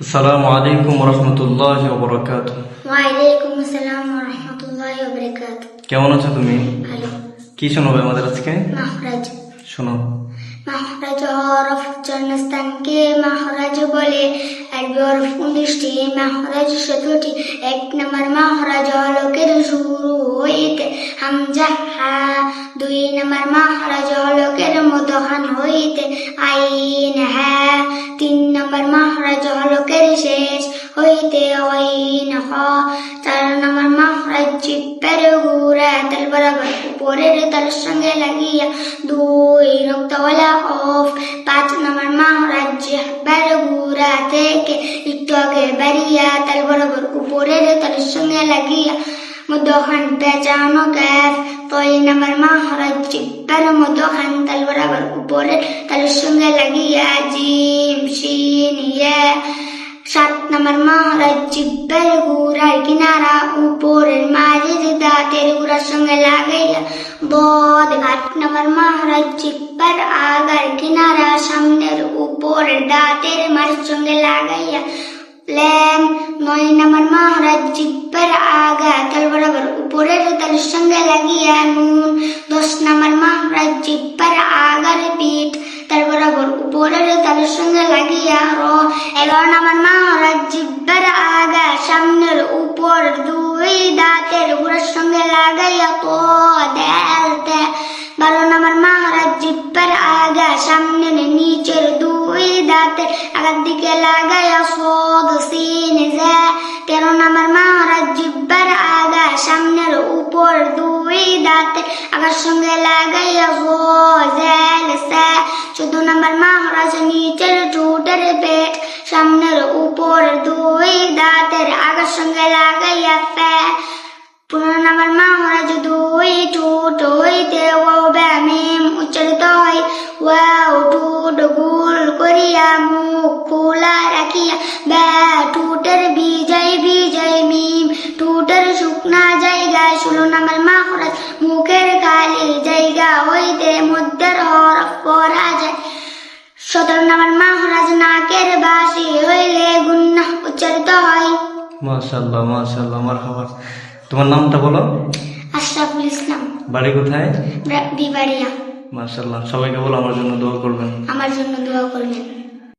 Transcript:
আসসালামু আলাইকুম রহমতুল্লাহি ওয়া বারাকাতুহু। ওয়ালাইকুম আসসালাম ওয়া রাহমাতুল্লাহি ওয়া বারাকাতুহু। কেমন আছো তুমি? ভালো। কি শোনাবে আমাদের আজকে? মাখরাজ। শোনো। মাখরাজ হরফ জন্মস্থানকে মাখরাজ বলে। আরবি হরফ 19টি, মাখরাজ 17টি। 1 নম্বর মাখরাজ হলকের শুরু হইতে হামজা হা। 2 নম্বর মাখরাজ হলকের মধ্যখান হইতে আইন হা। 3 নম্বর মাখরাজ হলকের শেষ হইতে আইন হ। 4 নম্বর মাখরাজ জিহ্বার গুড়া তাল বরাবর উপরের তালের সঙ্গে লাগিয়া 2 নক্তাওয়ালা কফ। 5 নম্বর মাখরাজ জিহ্বার গুড়া থেকে একটু আগে বাড়িয়া তাল বরাবর উপরের তালের সঙ্গে লাগিয়া মধ্যখান পেঁচানো কাফ। 6 নম্বর মাখরাজ জিহ্বার মধ্যখান তাল বরাবর উপরের তালের সঙ্গে লাগিয়া জিম শিন ইয়া। 7 নম্বর মাখরাজ জিহ্বার গুড়ার কিনারা উপরের মাঝের দাঁতের গুড়ার সঙ্গে লাগাইয়া বদ। 8 নম্বর মাখরাজ জিহ্বার আগার কিনারা সামনের উপরের দাঁতের মাঝের সঙ্গে লাগাইয়া ল্যাম। 9 নম্বর মাখরাজ জিহ্বার আগা তাল বরাবর উপরের তালের সঙ্গে লাগিয়া নুন। 10 নম্বর মাখরাজ জিহ্বার আগার পিঠ তাল বরাবর উপরের তালের সঙ্গে লাগিয়া র। 11 নম্বর মাখরাজ জিহ্বার আগা সামনের উপর 2 দাঁতের গুড়ার সঙ্গে লাগাইয়া ত দাল তে। 12 নম্বর মাখরাজ জিহ্বার আগা সামনের নিচের 2 দাঁতের আগার দিকে লাগাইয়া সদ সিন জা। 13 নম্বর মাখরাজ জিহ্বার আগা সামনের উপর 2 দাঁতের আগার সঙ্গে লাগাইয়া জ জাল সা। 14 নম্বর মাখরাজ নিচের ঠোঁটের পেট সামনের উপর 2 দাঁতের আগার সঙ্গে লাগাইয়া ফা। 15 নম্বর মাখরাজ 2 ঠোঁট হইতে ওয়াও বা মিম উচ্চারিত হয়। ওয়াও ঠোঁট গোল করিয়া মুখ খোলা রাখিয়া বা ঠোঁটের বিজয় মিম ঠোঁটের শুকনা জায়গায়। 16 নম্বর মাখরাজ মুখের খালি জায়গা হইতে মধ্যের হরফ পড়া যায়। 17 নম্বর মাখরাজ নাকের বাঁশি হইলে গুন্নাহ উচ্চারিত হয়। মাশাআল্লাহ মাশাআল্লাহ, মারহাবা। তোমার নামটা বলো? আশরাফুল ইসলাম। বাড়ি কোথায়? বিবাড়িয়া। মাশাআল্লাহ। সবাইকে বলো আমার জন্য দোয়া করবেন। আমার জন্য দোয়া করবেন।